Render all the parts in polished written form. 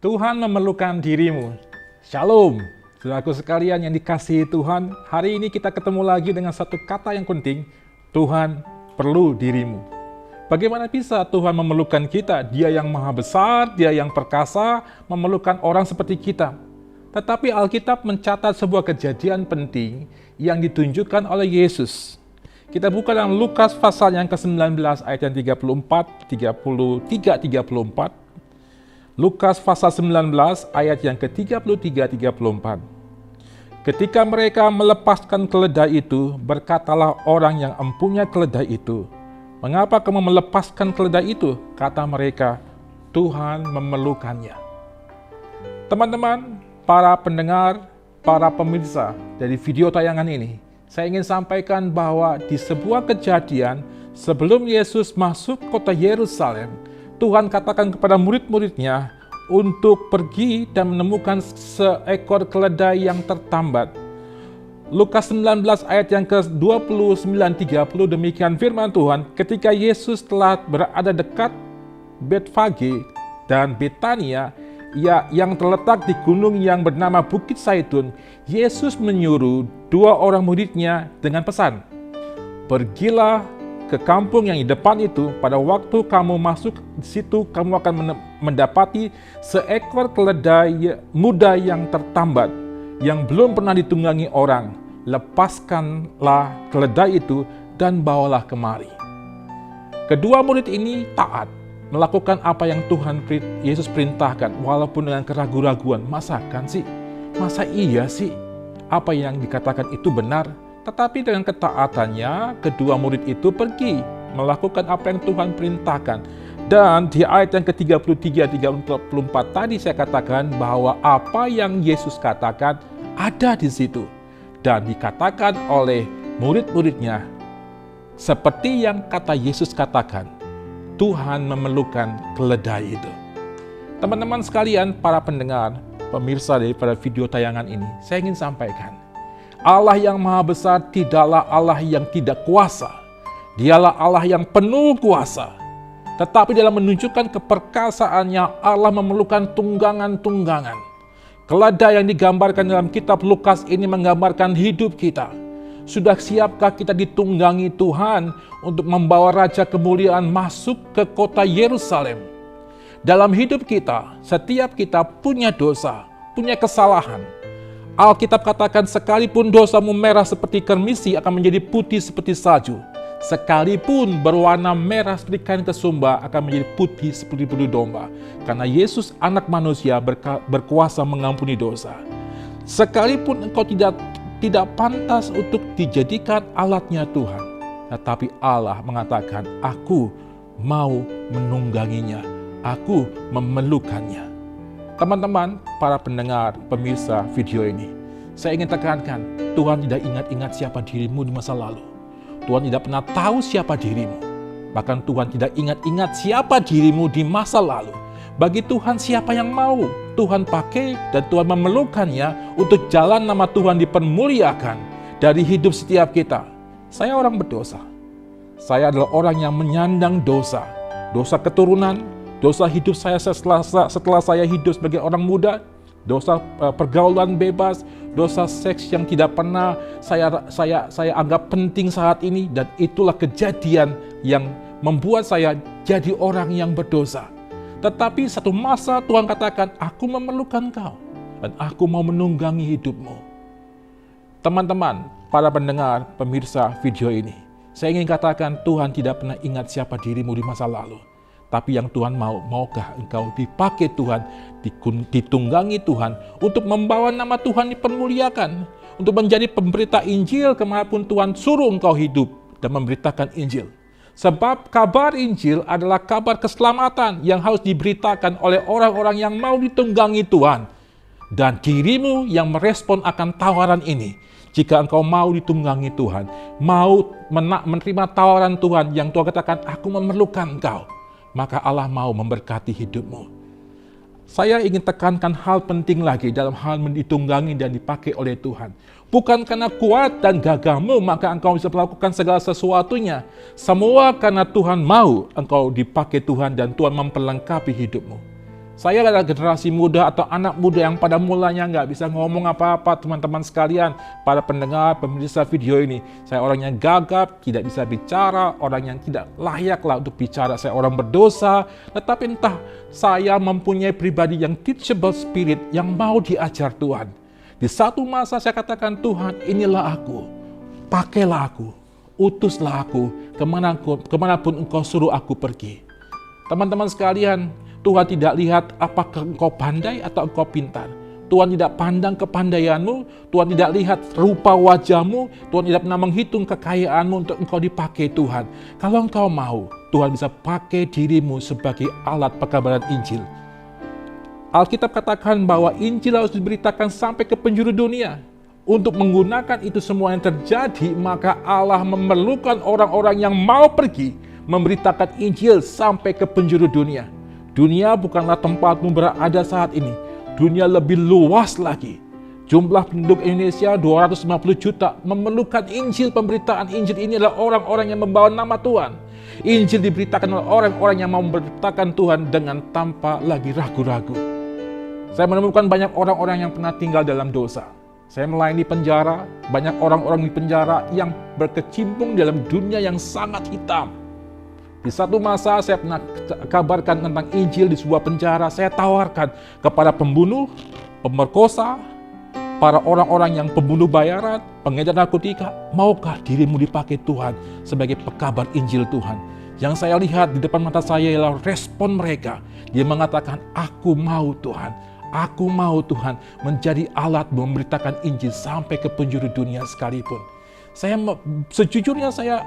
Tuhan memerlukan dirimu. Shalom, saudaraku sekalian yang dikasihi Tuhan. Hari ini kita ketemu lagi dengan satu kata yang penting. Tuhan perlu dirimu. Bagaimana bisa Tuhan memerlukan kita? Dia yang maha besar, Dia yang perkasa, memerlukan orang seperti kita. Tetapi Alkitab mencatat sebuah kejadian penting yang ditunjukkan oleh Yesus. Kita buka dalam Lukas pasal yang ke-19 ayat yang 34, 33, 34. Lukas pasal 19 ayat yang ke-33, 34. Ketika mereka melepaskan keledai itu, berkatalah orang yang empunya keledai itu, "Mengapa kamu melepaskan keledai itu?" Kata mereka, "Tuhan memerlukannya." Teman-teman, para pendengar, para pemirsa dari video tayangan ini, saya ingin sampaikan bahwa di sebuah kejadian sebelum Yesus masuk kota Yerusalem, Tuhan katakan kepada murid-muridnya untuk pergi dan menemukan seekor keledai yang tertambat. Lukas 19 ayat yang ke-29-30 demikian firman Tuhan, ketika Yesus telah berada dekat Betfage dan Betania, yang terletak di gunung yang bernama Bukit Zaitun, Yesus menyuruh dua orang muridnya dengan pesan, "Pergilah ke kampung yang di depan itu, pada waktu kamu masuk di situ, kamu akan mendapati seekor keledai muda yang tertambat, yang belum pernah ditunggangi orang. Lepaskanlah keledai itu dan bawalah kemari." Kedua murid ini taat, melakukan apa yang Tuhan Yesus perintahkan, walaupun dengan keraguan-raguan. Masa iya sih? Apa yang dikatakan itu benar? Tetapi dengan ketaatannya, kedua murid itu pergi melakukan apa yang Tuhan perintahkan. Dan di ayat yang ke-33, 34 tadi saya katakan bahwa apa yang Yesus katakan ada di situ. Dan dikatakan oleh murid-muridnya, seperti yang kata Yesus katakan, Tuhan memerlukan keledai itu. Teman-teman sekalian, para pendengar, pemirsa daripada video tayangan ini, saya ingin sampaikan, Allah yang maha besar tidaklah Allah yang tidak kuasa. Dialah Allah yang penuh kuasa. Tetapi dalam menunjukkan keperkasaannya, Allah memerlukan tunggangan-tunggangan. Keledai yang digambarkan dalam kitab Lukas ini menggambarkan hidup kita. Sudah siapkah kita ditunggangi Tuhan untuk membawa Raja Kemuliaan masuk ke kota Yerusalem? Dalam hidup kita, setiap kita punya dosa, punya kesalahan. Alkitab katakan, sekalipun dosamu merah seperti kermisi akan menjadi putih seperti salju. Sekalipun berwarna merah seperti kain kesumba akan menjadi putih seperti bulu domba. Karena Yesus anak manusia berkuasa mengampuni dosa. Sekalipun engkau tidak pantas untuk dijadikan alatnya Tuhan. Tetapi Allah mengatakan, aku mau menungganginya. Aku memerlukannya. Teman-teman, para pendengar, pemirsa video ini, saya ingin tekankan, Tuhan tidak ingat-ingat siapa dirimu di masa lalu. Tuhan tidak pernah tahu siapa dirimu. Bahkan Tuhan tidak ingat-ingat siapa dirimu di masa lalu. Bagi Tuhan siapa yang mau Tuhan pakai dan Tuhan memerlukannya untuk jalan nama Tuhan dipermuliakan dari hidup setiap kita. Saya orang berdosa. Saya adalah orang yang menyandang dosa. Dosa keturunan, dosa hidup saya setelah saya hidup sebagai orang muda, dosa pergaulan bebas, dosa seks yang tidak pernah saya anggap penting saat ini, dan itulah kejadian yang membuat saya jadi orang yang berdosa. Tetapi satu masa Tuhan katakan, aku memerlukan kau dan aku mau menunggangi hidupmu. Teman-teman, para pendengar, pemirsa video ini, saya ingin katakan Tuhan tidak pernah ingat siapa dirimu di masa lalu. Tapi yang Tuhan maukah engkau dipakai Tuhan, ditunggangi Tuhan, untuk membawa nama Tuhan dipermuliakan, untuk menjadi pemberita Injil kemanapun Tuhan suruh engkau hidup dan memberitakan Injil. Sebab kabar Injil adalah kabar keselamatan yang harus diberitakan oleh orang-orang yang mau ditunggangi Tuhan. Dan dirimu yang merespon akan tawaran ini, jika engkau mau ditunggangi Tuhan, mau menerima tawaran Tuhan yang Tuhan katakan, aku memerlukan engkau, maka Allah mau memberkati hidupmu. Saya ingin tekankan hal penting lagi dalam hal ditunggangi dan dipakai oleh Tuhan. Bukan karena kuat dan gagahmu maka engkau bisa melakukan segala sesuatunya. Semua karena Tuhan mau engkau dipakai Tuhan dan Tuhan memperlengkapi hidupmu. Saya adalah generasi muda atau anak muda yang pada mulanya nggak bisa ngomong apa-apa, teman-teman sekalian, para pendengar, pemirsa video ini. Saya orang yang gagap, tidak bisa bicara, orang yang tidak layaklah untuk bicara. Saya orang berdosa, tetapi entah saya mempunyai pribadi yang teachable spirit, yang mau diajar Tuhan. Di satu masa saya katakan, Tuhan, inilah aku, pakailah aku, utuslah aku, kemanapun Engkau suruh aku pergi. Teman-teman sekalian, Tuhan tidak lihat apakah engkau pandai atau engkau pintar. Tuhan tidak pandang kepandaianmu, Tuhan tidak lihat rupa wajahmu, Tuhan tidak pernah menghitung kekayaanmu untuk engkau dipakai Tuhan. Kalau engkau mau, Tuhan bisa pakai dirimu sebagai alat pekabaran Injil. Alkitab katakan bahwa Injil harus diberitakan sampai ke penjuru dunia. Untuk menggunakan itu semua yang terjadi, maka Allah memerlukan orang-orang yang mau pergi memberitakan Injil sampai ke penjuru dunia. Dunia bukanlah tempatmu berada saat ini. Dunia lebih luas lagi. Jumlah penduduk Indonesia 250 juta memerlukan Injil. Pemberitaan Injil ini adalah orang-orang yang membawa nama Tuhan. Injil diberitakan oleh orang-orang yang mau memberitakan Tuhan dengan tanpa lagi ragu-ragu. Saya menemukan banyak orang-orang yang pernah tinggal dalam dosa. Saya melayani penjara, banyak orang-orang di penjara yang berkecimpung dalam dunia yang sangat hitam. Di satu masa saya pernah kabarkan tentang Injil di sebuah penjara. Saya tawarkan kepada pembunuh, pemerkosa, para orang-orang yang pembunuh bayaran, pengedar narkotika, maukah dirimu dipakai Tuhan sebagai pekabar Injil Tuhan? Yang saya lihat di depan mata saya ialah respon mereka. Dia mengatakan, aku mau Tuhan. Aku mau Tuhan menjadi alat memberitakan Injil sampai ke penjuru dunia sekalipun. Sejujurnya saya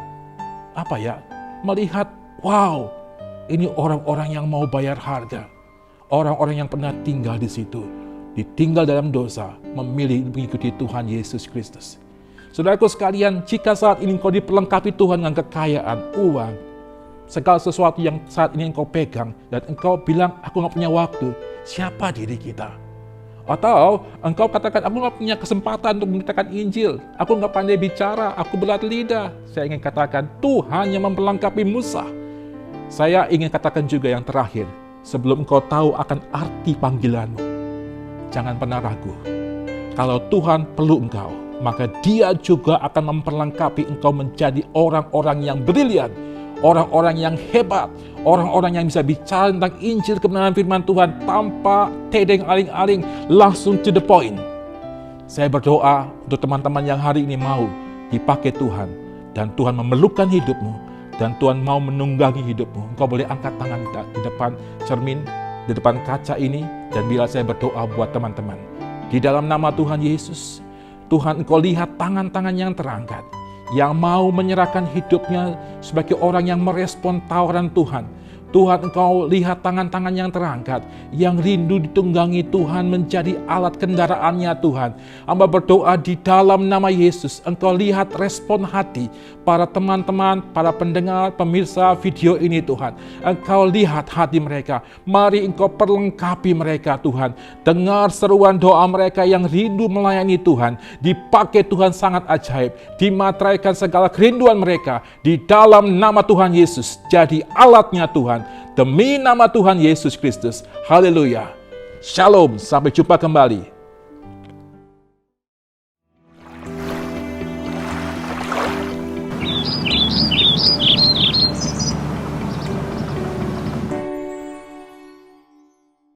melihat, wow, ini orang-orang yang mau bayar harga. Orang-orang yang pernah tinggal di situ, ditinggal dalam dosa, memilih mengikuti Tuhan Yesus Kristus. Saudaraku sekalian, jika saat ini engkau diperlengkapi Tuhan dengan kekayaan, uang, segala sesuatu yang saat ini engkau pegang, dan engkau bilang, aku gak punya waktu, siapa diri kita? Atau engkau katakan, aku gak punya kesempatan untuk memberitakan Injil, aku gak pandai bicara, aku belat lidah. Saya ingin katakan, Tuhan yang memperlengkapi Musa. Saya ingin katakan juga yang terakhir, sebelum engkau tahu akan arti panggilanmu, jangan pernah ragu. Kalau Tuhan perlu engkau, maka Dia juga akan memperlengkapi engkau menjadi orang-orang yang brilian, orang-orang yang hebat, orang-orang yang bisa bicara tentang Injil kebenaran firman Tuhan tanpa tedeng aling-aling, langsung to the point. Saya berdoa untuk teman-teman yang hari ini mau dipakai Tuhan, dan Tuhan memerlukan hidupmu, dan Tuhan mau menunggangi hidupmu. Engkau boleh angkat tangan di depan cermin, di depan kaca ini, dan bila saya berdoa buat teman-teman. Di dalam nama Tuhan Yesus, Tuhan, engkau lihat tangan-tangan yang terangkat, yang mau menyerahkan hidupnya sebagai orang yang merespon tawaran Tuhan. Tuhan, engkau lihat tangan-tangan yang terangkat, yang rindu ditunggangi Tuhan menjadi alat kendaraannya Tuhan. Hamba berdoa di dalam nama Yesus, engkau lihat respon hati para teman-teman, para pendengar, pemirsa video ini Tuhan. Engkau lihat hati mereka, mari engkau perlengkapi mereka Tuhan. Dengar seruan doa mereka yang rindu melayani Tuhan, dipakai Tuhan sangat ajaib, dimateraikan segala kerinduan mereka di dalam nama Tuhan Yesus, jadi alatnya Tuhan. Demi nama Tuhan Yesus Kristus. Haleluya. Shalom. Sampai jumpa kembali.